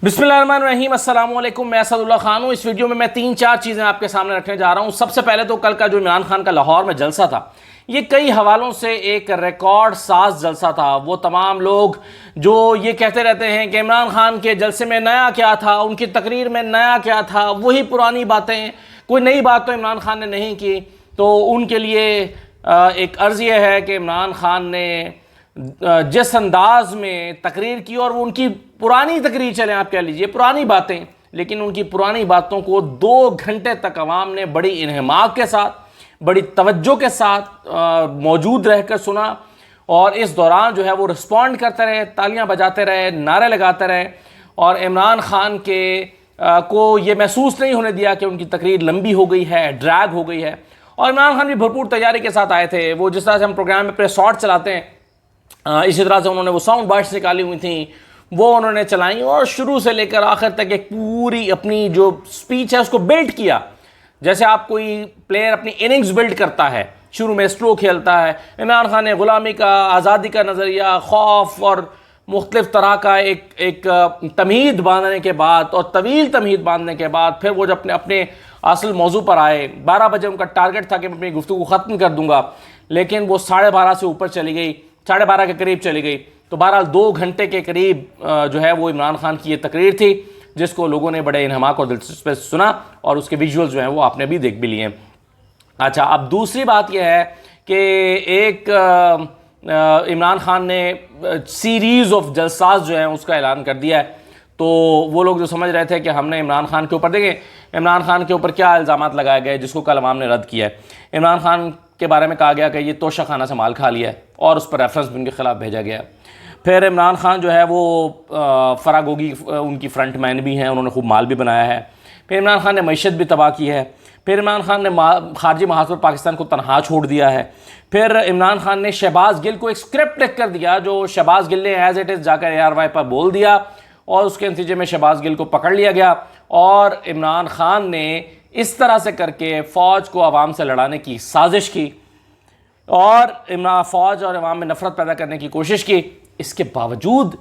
بسم اللہ الرحمن الرحیم، السلام علیکم، میں اسد اللہ خان ہوں۔ اس ویڈیو میں 3-4 چیزیں آپ کے سامنے رکھنے جا رہا ہوں۔ سب سے پہلے تو کل کا جو عمران خان کا لاہور میں جلسہ تھا، یہ کئی حوالوں سے ایک ریکارڈ ساز جلسہ تھا۔ وہ تمام لوگ جو یہ کہتے رہتے ہیں کہ عمران خان کے جلسے میں نیا کیا تھا، ان کی تقریر میں نیا کیا تھا، وہی پرانی باتیں، کوئی نئی بات تو عمران خان نے نہیں کی، تو ان کے لیے ایک عرض یہ ہے کہ عمران خان نے جس انداز میں تقریر کی، اور وہ ان کی پرانی تقریر چلیں آپ کہہ لیجئے پرانی باتیں، لیکن ان کی پرانی باتوں کو 2 گھنٹے تک عوام نے بڑی انہماک کے ساتھ، بڑی توجہ کے ساتھ موجود رہ کر سنا، اور اس دوران جو ہے وہ رسپونڈ کرتے رہے، تالیاں بجاتے رہے، نعرے لگاتے رہے، اور عمران خان کے کو یہ محسوس نہیں ہونے دیا کہ ان کی تقریر لمبی ہو گئی ہے، ڈریگ ہو گئی ہے۔ اور عمران خان بھی بھرپور تیاری کے ساتھ آئے تھے۔ وہ جس طرح سے ہم پروگرام میں پریس شاٹ چلاتے ہیں، اسی طرح سے انہوں نے وہ ساؤنڈ بائٹس نکالی ہوئی تھیں، وہ انہوں نے چلائیں، اور شروع سے لے کر آخر تک ایک پوری اپنی جو سپیچ ہے اس کو بلڈ کیا، جیسے آپ کوئی پلیئر اپنی اننگز بلڈ کرتا ہے، شروع میں سلو کھیلتا ہے۔ عمران خان نے غلامی کا، آزادی کا نظریہ، خوف اور مختلف طرح کا ایک تمہید باندھنے کے بعد، اور طویل تمہید باندھنے کے بعد، پھر وہ جب اپنے اصل موضوع پر آئے، 12 بجے ان کا ٹارگٹ تھا کہ میں اپنی گفتگو ختم کر دوں گا، لیکن وہ 12:30 سے اوپر چلی گئی، 12:30 کے قریب چلی گئی، تو بہرحال 2 گھنٹے کے قریب جو ہے وہ عمران خان کی یہ تقریر تھی، جس کو لوگوں نے بڑے انہماک اور دلچسپی سے سنا، اور اس کے ویژول جو ہیں وہ آپ نے بھی دیکھ بھی لیے ہیں۔ اچھا، اب دوسری بات یہ ہے کہ ایک عمران خان نے سیریز آف جلسات جو ہیں اس کا اعلان کر دیا ہے، تو وہ لوگ جو سمجھ رہے تھے کہ ہم نے عمران خان کے اوپر، دیکھیں عمران خان کے اوپر کیا الزامات لگائے گئے جس کو کل عوام نے رد کیا ہے۔ عمران خان کے بارے میں کہا گیا کہ یہ توشہ خانہ سے مال کھا لیا ہے، اور اس پر ریفرنس بھی ان کے خلاف بھیجا گیا ہے۔ پھر عمران خان جو ہے وہ فراگوگی ان کی فرنٹ مین بھی ہیں، انہوں نے خوب مال بھی بنایا ہے۔ پھر عمران خان نے معیشت بھی تباہ کی ہے۔ پھر عمران خان نے خارجی محاذ پر پاکستان کو تنہا چھوڑ دیا ہے۔ پھر عمران خان نے شہباز گل کو ایک سکرپٹ لکھ کر دیا، جو شہباز گل نے ایز اٹ از جا کر ARY پر بول دیا، اور اس کے نتیجے میں شہباز گل کو پکڑ لیا گیا، اور عمران خان نے اس طرح سے کر کے فوج کو عوام سے لڑانے کی سازش کی، اور فوج اور عوام میں نفرت پیدا کرنے کی کوشش کی۔ اس کے باوجود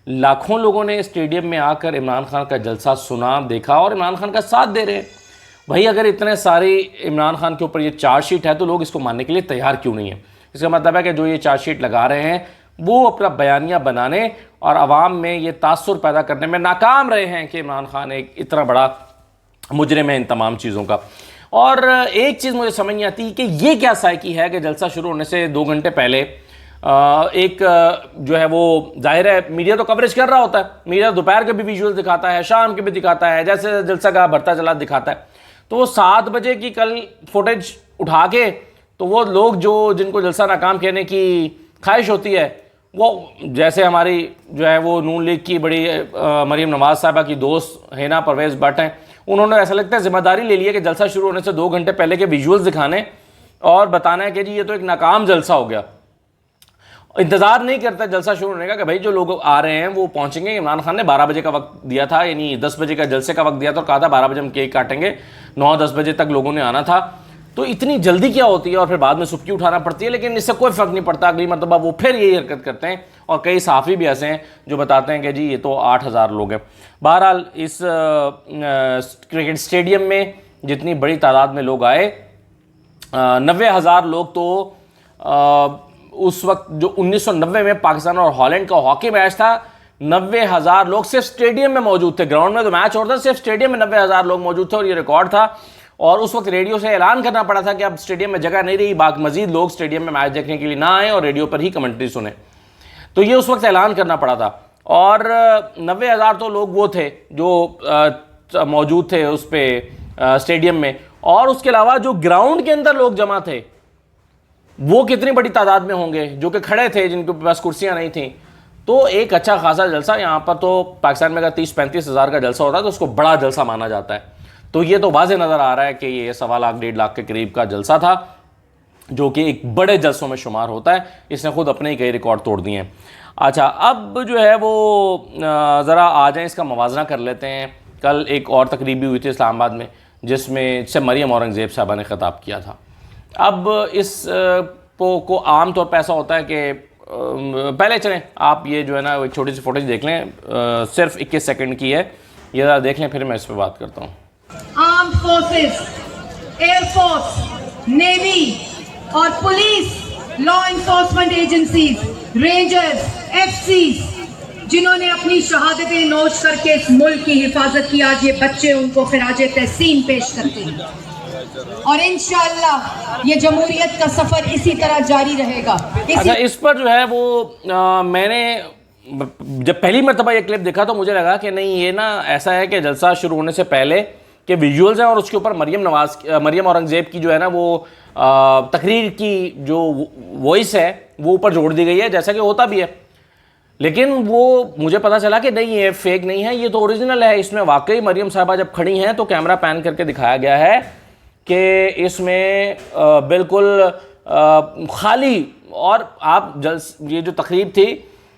لاکھوں لوگوں نے اسٹیڈیم میں آ کر عمران خان کا جلسہ سنا، دیکھا، اور عمران خان کا ساتھ دے رہے ہیں۔ بھائی اگر اتنے ساری عمران خان کے اوپر یہ چارج شیٹ ہے، تو لوگ اس کو ماننے کے لیے تیار کیوں نہیں ہیں؟ اس کا مطلب ہے کہ جو یہ چارج شیٹ لگا رہے ہیں وہ اپنا بیانیہ بنانے اور عوام میں یہ تاثر پیدا کرنے میں ناکام رہے ہیں کہ عمران خان ایک اتنا بڑا مجرم ہے ان تمام چیزوں کا۔ اور ایک چیز مجھے سمجھ نہیں آتی کہ یہ کیا سائیکی ہے کہ جلسہ شروع ہونے سے 2 گھنٹے پہلے ایک جو ہے وہ ظاہر ہے میڈیا تو کوریج کر رہا ہوتا ہے، میڈیا دوپہر کے بھی ویژول دکھاتا ہے، شام کے بھی دکھاتا ہے، جیسے جلسہ کا بڑھتا چلا دکھاتا ہے، تو وہ 7 بجے کی کل فوٹیج اٹھا کے، تو وہ لوگ جن کو جلسہ ناکام کہنے کی خواہش ہوتی ہے، وہ جیسے ہماری جو ہے وہ نون لیگ کی بڑی مریم نواز صاحبہ کی دوست حنا پرویز بٹ ہیں، انہوں نے ایسا لگتا ہے ذمہ داری لے لی ہے کہ جلسہ شروع ہونے سے 2 گھنٹے پہلے کے ویژولز دکھانے اور بتانا ہے کہ جی یہ تو ایک ناکام جلسہ ہو گیا۔ انتظار نہیں کرتا جلسہ شروع ہونے کا کہ بھائی جو لوگ آ رہے ہیں وہ پہنچیں گے۔ عمران خان نے 12 بجے کا وقت دیا تھا، یعنی 10 بجے کا جلسے کا وقت دیا تھا، اور کہا تھا 12 بجے ہم کیک کاٹیں گے، 9-10 بجے تک لوگوں نے آنا تھا۔ تو اتنی جلدی کیا ہوتی ہے، اور پھر بعد میں سبکی اٹھانا پڑتی ہے، لیکن اس سے کوئی فرق نہیں پڑتا، اگلی مرتبہ وہ پھر یہی حرکت کرتے ہیں، اور کئی صحافی بھی ایسے ہیں جو بتاتے ہیں کہ جی یہ تو 8000 لوگ ہیں۔ بہرحال اس کرکٹ اسٹیڈیم میں جتنی بڑی تعداد میں لوگ آئے، 90,000 لوگ تو اس وقت جو 1990 میں پاکستان اور ہالینڈ کا ہاکی میچ تھا، 90,000 لوگ صرف اسٹیڈیم میں موجود تھے۔ گراؤنڈ میں تو میچ ہوتا تھا، صرف اسٹیڈیم میں 90,000 لوگ موجود تھے، اور یہ ریکارڈ تھا، اور اس وقت ریڈیو سے اعلان کرنا پڑا تھا کہ اب اسٹیڈیم میں جگہ نہیں رہی، باقی مزید لوگ اسٹیڈیم میں میچ دیکھنے کے لیے نہ آئیں اور ریڈیو پر ہی کمنٹری سنیں، تو یہ اس وقت اعلان کرنا پڑا تھا۔ اور 90,000 تو لوگ وہ تھے جو موجود تھے اس پہ اسٹیڈیم میں، اور اس کے علاوہ جو گراؤنڈ کے اندر لوگ جمع تھے وہ کتنی بڑی تعداد میں ہوں گے، جو کہ کھڑے تھے، جن کے پاس کرسیاں نہیں تھیں۔ تو ایک اچھا خاصا جلسہ، یہاں پر تو پاکستان میں اگر 30-35 ہزار کا جلسہ ہوتا ہے تو اس کو بڑا جلسہ مانا جاتا ہے، تو یہ تو واضح نظر آ رہا ہے کہ یہ 1.25 لاکھ 1.5 لاکھ کے قریب کا جلسہ تھا، جو کہ ایک بڑے جلسوں میں شمار ہوتا ہے۔ اس نے خود اپنے ہی کئی ریکارڈ توڑ دیے ہیں۔ اچھا، اب جو ہے وہ ذرا آ جائیں، اس کا موازنہ کر لیتے ہیں۔ کل ایک اور تقریب بھی ہوئی تھی اسلام آباد میں، جس میں سے مریم اورنگزیب صاحبہ نے خطاب کیا تھا۔ اب اس کو عام طور پہ ایسا ہوتا ہے کہ پہلے چلیں آپ یہ جو ہے نا ایک چھوٹی سی فوٹیج دیکھ لیں، صرف 21 سیکنڈ کی ہے، یہ ذرا دیکھ لیں پھر میں اس پہ بات کرتا ہوں۔ Arm forces, air force, navy اور police, law enforcement agencies, rangers, F Cs, جنہوں نے اپنی شہادتیں نوش کر کے اس ملک کی حفاظت کی، آج یہ بچے ان کو خراج تحسین پیش کرتے ہیں، اور انشاءاللہ یہ جمہوریت کا سفر اسی طرح جاری رہے گا۔ اچھا، اس پر جو ہے وہ میں نے جب پہلی مرتبہ یہ کلپ دیکھا تو مجھے لگا کہ نہیں یہ نا ایسا ہے کہ جلسہ شروع ہونے سے پہلے کہ ویژولز ہیں اور اس کے اوپر مریم اورنگزیب کی جو ہے نا وہ تقریر کی جو وائس ہے وہ اوپر جوڑ دی گئی ہے، جیسا کہ ہوتا بھی ہے، لیکن وہ مجھے پتا چلا کہ نہیں یہ فیک نہیں ہے، یہ تو اوریجنل ہے۔ اس میں واقعی مریم صاحبہ جب کھڑی ہیں تو کیمرہ پین کر کے دکھایا گیا ہے کہ اس میں بالکل خالی، اور آپ یہ جو تقریب تھی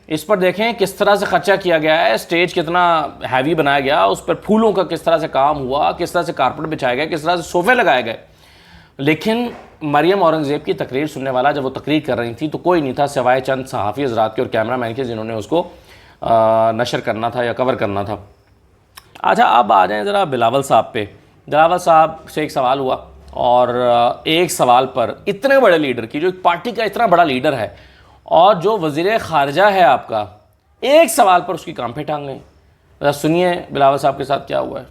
اس پر دیکھیں کس طرح سے خرچہ کیا گیا ہے، سٹیج کتنا ہیوی بنایا گیا، اس پر پھولوں کا کس طرح سے کام ہوا، کس طرح سے کارپٹ بچھائے گئے، کس طرح سے صوفے لگائے گئے، لیکن مریم اورنگزیب کی تقریر سننے والا جب وہ تقریر کر رہی تھی تو کوئی نہیں تھا سوائے چند صحافی حضرات کے اور کیمرہ مین کے جنہوں نے اس کو نشر کرنا تھا یا کور کرنا تھا۔ اچھا اب آ جائیں ذرا بلاول صاحب پہ۔ بلاول صاحب سے ایک سوال ہوا، اور ایک سوال پر اتنے بڑے لیڈر کی، جو ایک پارٹی کا اتنا بڑا لیڈر ہے اور جو وزیر خارجہ ہے آپ کا، ایک سوال پر اس کی کام پہ ٹانگ گئی۔ ذرا سنیے بلاول صاحب کے ساتھ کیا ہوا ہے۔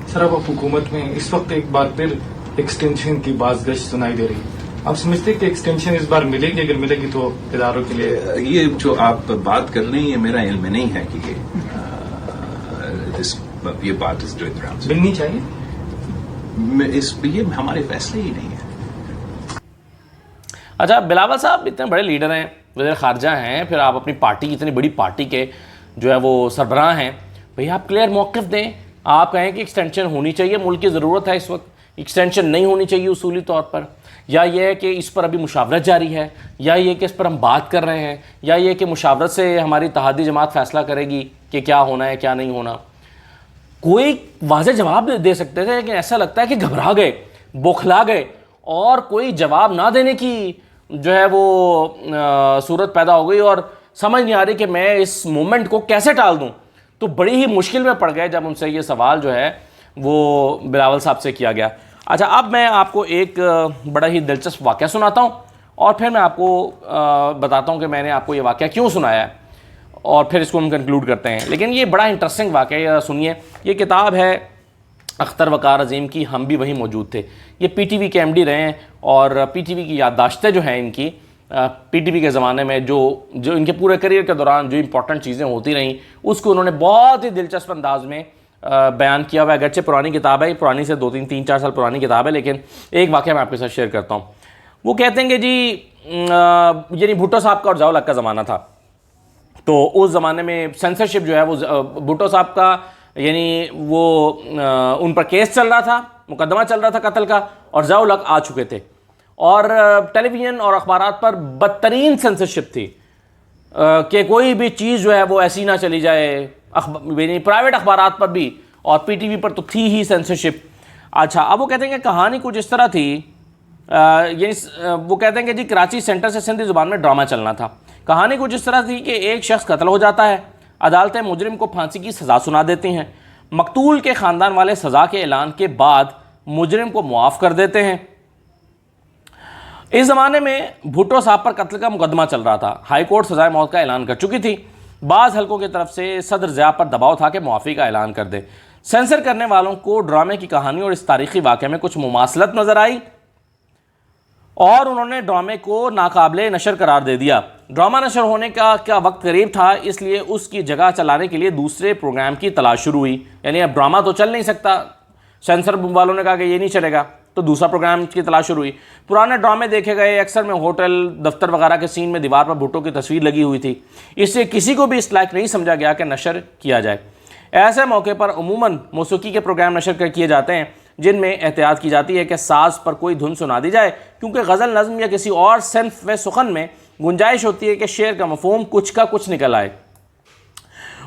سر اب حکومت میں اس وقت ایک بار پھر ایکسٹینشن کی باز گشت سنائی دے رہی ہے، آپ سمجھتے کہ ایکسٹینشن اس بار ملے گی؟ اگر ملے گی تو اداروں کے لیے یہ جو آپ بات کر رہے ہیں یہ میرا علم نہیں ہے کہ یہ بات اس جو ملنی چاہیے، یہ ہمارے فیصلے ہی نہیں ہے۔ اچھا بلاول صاحب اتنے بڑے لیڈر ہیں، وزیر خارجہ ہیں، پھر آپ اپنی پارٹی اتنی بڑی پارٹی کے جو ہے وہ سربراہ ہیں، بھئی آپ کلیئر موقف دیں، آپ کہیں کہ ایکسٹینشن ہونی چاہیے، ملک کی ضرورت ہے اس وقت، ایکسٹینشن نہیں ہونی چاہیے اصولی طور پر، یا یہ ہے کہ اس پر ابھی مشاورت جاری ہے، یا یہ کہ اس پر ہم بات کر رہے ہیں، یا یہ کہ مشاورت سے ہماری اتحادی جماعت فیصلہ کرے گی کہ کیا ہونا ہے کیا نہیں ہونا۔ کوئی واضح جواب دے سکتے تھے، لیکن ایسا لگتا ہے کہ گھبرا گئے، بوکھلا گئے، اور کوئی جواب نہ دینے کی جو ہے وہ صورت پیدا ہو گئی، اور سمجھ نہیں آ رہی کہ میں اس مومنٹ کو کیسے ٹال دوں۔ تو بڑی ہی مشکل میں پڑ گئے جب ان سے یہ سوال جو ہے وہ بلاول صاحب سے کیا گیا۔ اچھا اب میں آپ کو ایک بڑا ہی دلچسپ واقعہ سناتا ہوں، اور پھر میں آپ کو بتاتا ہوں کہ میں نے آپ کو یہ واقعہ کیوں سنایا ہے، اور پھر اس کو ہم کنکلوڈ کرتے ہیں۔ لیکن یہ بڑا انٹرسٹنگ واقعہ ہے، سنیے۔ یہ کتاب ہے اختر وقار عظیم کی، ہم بھی وہیں موجود تھے۔ یہ پی ٹی وی کے ایم ڈی رہے ہیں، اور پی ٹی وی کی یادداشتیں جو ہیں ان کی، پی ٹی وی کے زمانے میں جو ان کے پورے کریئر کے دوران جو امپورٹنٹ چیزیں ہوتی رہیں اس کو انہوں نے بہت ہی دلچسپ انداز میں بیان کیا ہوا ہے۔ اگرچہ پرانی کتاب ہے، پرانی سے 2-3-4 سال پرانی کتاب ہے، لیکن ایک واقعہ میں آپ کے ساتھ شیئر کرتا ہوں۔ وہ کہتے ہیں کہ جی یعنی بھٹو صاحب کا اور ضیاء الحق کا زمانہ تھا، تو اس زمانے میں سینسرشپ جو ہے وہ بھٹو صاحب کا یعنی وہ ان پر کیس چل رہا تھا، مقدمہ چل رہا تھا قتل کا، اور ضیاء الحق آ چکے تھے، اور ٹیلی ویژن اور اخبارات پر بدترین سینسرشپ تھی کہ کوئی بھی چیز جو ہے وہ ایسی نہ چلی جائے، یعنی پرائیویٹ اخبارات پر بھی، اور پی ٹی وی پر تو تھی ہی سینسرشپ۔ اچھا اب وہ کہتے ہیں کہ کہانی کچھ اس طرح تھی، یعنی وہ کہتے ہیں کہ جی کراچی سینٹر سے سندھی زبان میں ڈرامہ چلنا تھا۔ کہانی کچھ اس طرح تھی کہ ایک شخص قتل ہو جاتا ہے، عدالتیں مجرم کو پھانسی کی سزا سنا دیتی ہیں، مقتول کے خاندان والے سزا کے اعلان کے بعد مجرم کو معاف کر دیتے ہیں۔ اس زمانے میں بھٹو صاحب پر قتل کا مقدمہ چل رہا تھا، ہائی کورٹ سزائے موت کا اعلان کر چکی تھی، بعض حلقوں کی طرف سے صدر ضیاء پر دباؤ تھا کہ معافی کا اعلان کر دے۔ سینسر کرنے والوں کو ڈرامے کی کہانی اور اس تاریخی واقعے میں کچھ مماثلت نظر آئی، اور انہوں نے ڈرامے کو ناقابل نشر قرار دے دیا۔ ڈرامہ نشر ہونے کا وقت قریب تھا، اس لیے اس کی جگہ چلانے کے لیے دوسرے پروگرام کی تلاش شروع ہوئی، یعنی اب ڈرامہ تو چل نہیں سکتا، سینسر والوں نے کہا کہ یہ نہیں چلے گا، تو دوسرا پروگرام کی تلاش شروع ہوئی۔ پرانے ڈرامے دیکھے گئے، اکثر میں ہوٹل دفتر وغیرہ کے سین میں دیوار پر بھٹو کی تصویر لگی ہوئی تھی، اس سے کسی کو بھی اس لائق نہیں سمجھا گیا کہ نشر کیا جائے۔ ایسے موقع پر عموماً موسیقی کے پروگرام نشر کیے جاتے ہیں جن میں احتیاط کی جاتی ہے کہ ساز پر کوئی دھن سنا دی جائے، کیونکہ غزل نظم یا کسی اور صنف و سخن میں گنجائش ہوتی ہے کہ شعر کا مفہوم کچھ کا کچھ نکل آئے۔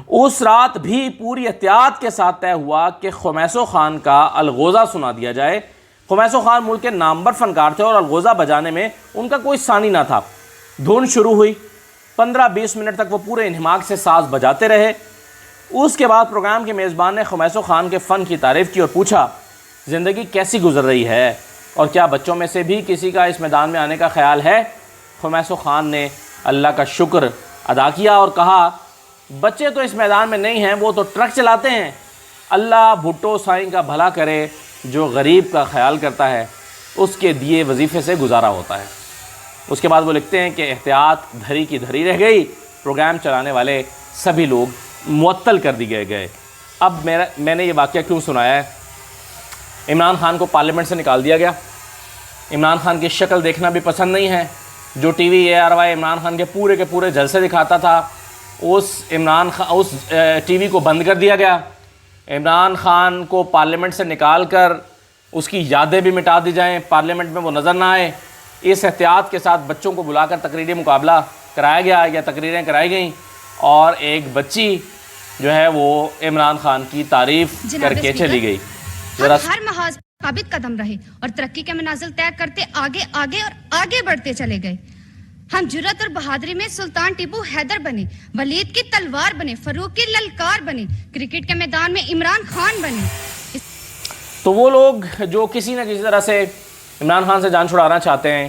اس رات بھی پوری احتیاط کے ساتھ طے ہوا کہ خمیسو خان کا الغوزہ سنا دیا جائے۔ خمیسو خان ملک کے نامور فنکار تھے اور الغوزہ بجانے میں ان کا کوئی ثانی نہ تھا۔ دھن شروع ہوئی, 15-20 منٹ تک وہ پورے انہماک سے ساز بجاتے رہے. اس کے بعد پروگرام کے میزبان نے خمیسو خان کے فن کی تعریف کی اور پوچھا زندگی کیسی گزر رہی ہے اور کیا بچوں میں سے بھی کسی کا اس میدان میں آنے کا خیال ہے. خمیسو خان نے اللہ کا شکر ادا کیا اور کہا بچے تو اس میدان میں نہیں ہیں, وہ تو ٹرک چلاتے ہیں. اللہ بھٹو سائیں کا بھلا کرے, جو غریب کا خیال کرتا ہے اس کے دیے وظیفے سے گزارا ہوتا ہے. اس کے بعد وہ لکھتے ہیں کہ احتیاط دھری کی دھری رہ گئی, پروگرام چلانے والے سبھی لوگ معطل کر دیے گئے. اب میں نے یہ واقعہ کیوں سنایا ہے؟ عمران خان کو پارلیمنٹ سے نکال دیا گیا. عمران خان کی شکل دیکھنا بھی پسند نہیں ہے. جو T V ARY Imran Khan کے پورے جلسے دکھاتا تھا, اس ٹی وی کو بند کر دیا گیا. عمران خان کو پارلیمنٹ سے نکال کر اس کی یادیں بھی مٹا دی جائیں, پارلیمنٹ میں وہ نظر نہ آئے. اس احتیاط کے ساتھ بچوں کو بلا کر تقریری مقابلہ کرایا گیا یا تقریریں کرائی گئیں, اور ایک بچی جو ہے وہ عمران خان کی تعریف کر کے چلی گئی. ہر محاذ ثابت قدم رہے اور ترقی کے منازل طے کرتے آگے اور آگے بڑھتے چلے گئے. ہم جرأت اور بہادری میں سلطان ٹیپو حیدر بنے, ولید کی تلوار بنے, فاروق کی للکار بنے, کرکٹ کے میدان میں عمران خان بنے. تو وہ لوگ جو کسی نہ کسی طرح سے عمران خان سے جان چھڑانا چاہتے ہیں,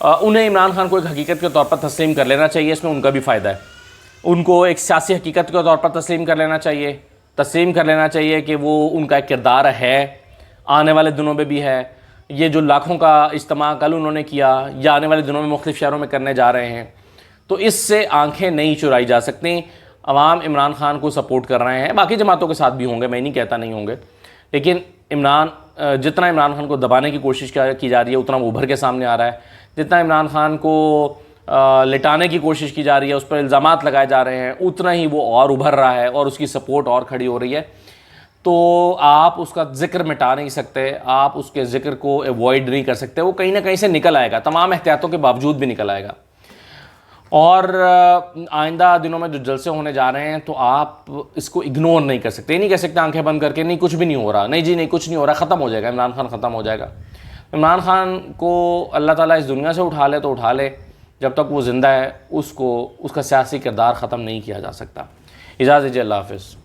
انہیں عمران خان کو ایک حقیقت کے طور پر تسلیم کر لینا چاہیے. اس میں ان کا بھی فائدہ ہے. ان کو ایک سیاسی حقیقت کے طور پر تسلیم کر لینا چاہیے کہ وہ ان کا ایک کردار ہے, آنے والے دنوں میں بھی ہے. یہ جو لاکھوں کا اجتماع کل انہوں نے کیا یا آنے والے دنوں میں مختلف شہروں میں کرنے جا رہے ہیں, تو اس سے آنکھیں نہیں چرائی جا سکتی. عوام عمران خان کو سپورٹ کر رہے ہیں, باقی جماعتوں کے ساتھ بھی ہوں گے, میں نہیں کہتا نہیں ہوں گے, لیکن جتنا عمران خان کو دبانے کی کوشش کی جا رہی ہے اتنا وہ ابھر کے سامنے آ رہا ہے. جتنا عمران خان کو لٹانے کی کوشش کی جا رہی ہے, اس پر الزامات لگائے جا رہے ہیں, اتنا ہی وہ اور ابھر رہا ہے اور اس کی سپورٹ اور کھڑی ہو رہی ہے. تو آپ اس کا ذکر مٹا نہیں سکتے, آپ اس کے ذکر کو ایوائڈ نہیں کر سکتے. وہ کہیں نہ کہیں سے نکل آئے گا, تمام احتیاطوں کے باوجود بھی نکل آئے گا. اور آئندہ دنوں میں جو جلسے ہونے جا رہے ہیں تو آپ اس کو اگنور نہیں کر سکتے. یہ نہیں کہہ سکتے آنکھیں بند کر کے نہیں کچھ بھی نہیں ہو رہا, نہیں جی نہیں کچھ نہیں ہو رہا, ختم ہو جائے گا عمران خان, ختم ہو جائے گا. عمران خان کو اللہ تعالیٰ اس دنیا سے اٹھا لے تو اٹھا لے, جب تک وہ زندہ ہے اس کا سیاسی کردار ختم نہیں کیا جا سکتا. اجازت دیجیے, اللہ حافظ.